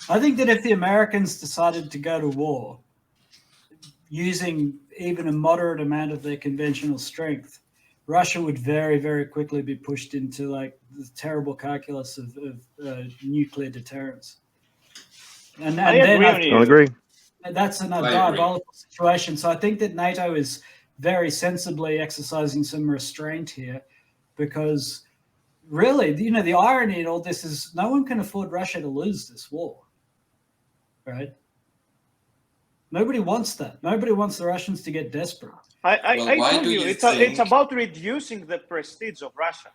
I think that if the Americans decided to go to war using even a moderate amount of their conventional strength, Russia would very, very quickly be pushed into like the terrible calculus of nuclear deterrence. And I then agree on you. I'll agree. that's a diabolical situation. So I think that NATO is very sensibly exercising some restraint here, because really, the irony in all this is no one can afford Russia to lose this war, right? Nobody wants that. Nobody wants the Russians to get desperate. I told you, it's about reducing the prestige of Russia.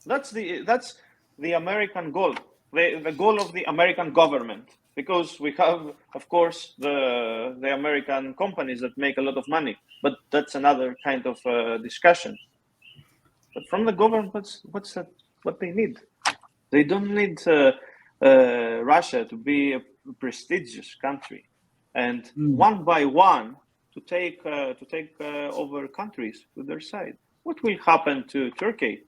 That's the American goal, the goal of the American government, because we have, of course, the American companies that make a lot of money, but that's another kind of discussion. But from the government, what they need? They don't need Russia to be a prestigious country, and one by one to take over countries to their side. What will happen to Turkey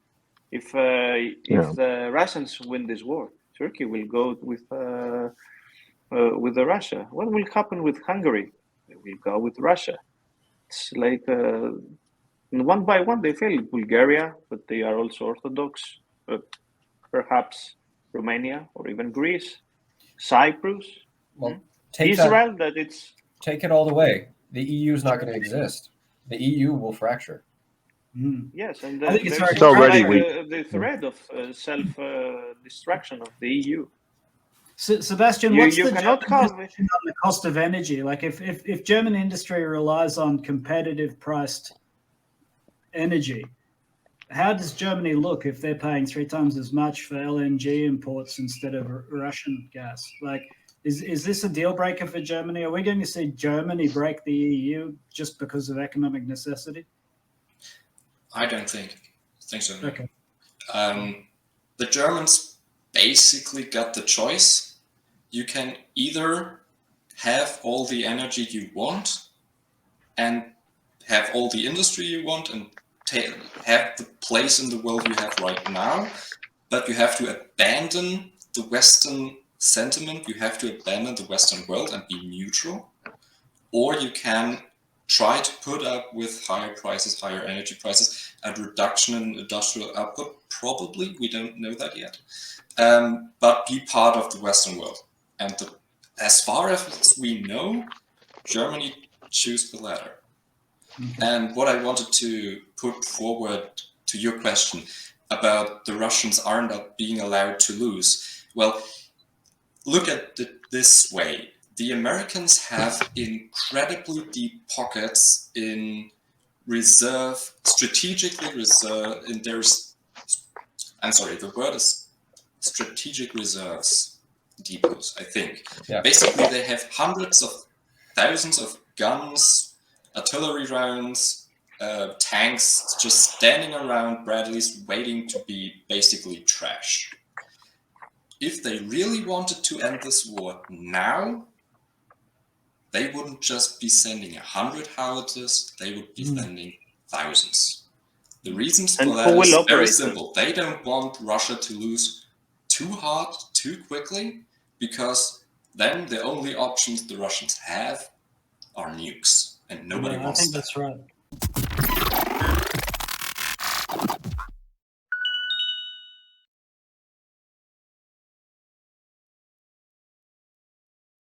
if the Russians win this war? Turkey will go with the Russia. What will happen with Hungary? They will go with Russia. It's like one by one they fail. Bulgaria, but they are also Orthodox. Perhaps Romania or even Greece, Cyprus, Israel. Take it all the way. The EU is not going to exist. The EU will fracture. Yes, and I think it's already the threat of self-destruction of the EU. Sebastian, what's the cost of energy? Like if German industry relies on competitive priced energy, how does Germany look if they're paying 3 times as much for LNG imports instead of Russian gas? Like, is this a deal breaker for Germany? Are we going to see Germany break the EU just because of economic necessity? I don't think so. No. Okay. The Germans basically got the choice. You can either have all the energy you want and have all the industry you want and have the place in the world you have right now, but you have to abandon the Western sentiment, you have to abandon the Western world and be neutral, or you can try to put up with higher prices, higher energy prices, and reduction in industrial output, probably, we don't know that yet, but be part of the Western world. And as far as we know, Germany choose the latter. And what I wanted to put forward to your question about the Russians are not being allowed to lose. Well, look at it this way. The Americans have incredibly deep pockets in strategically reserve, in their, I'm sorry, the word is strategic reserves depots, I think. Yeah. Basically, they have hundreds of thousands of guns, artillery rounds, tanks just standing around Bradleys waiting to be basically trash. If they really wanted to end this war now, they wouldn't just be sending 100 howitzers, they would be sending thousands. The reasons for that is very simple. They don't want Russia to lose too hard, too quickly, because then the only options the Russians have are nukes. And nobody wants that. I think that's right.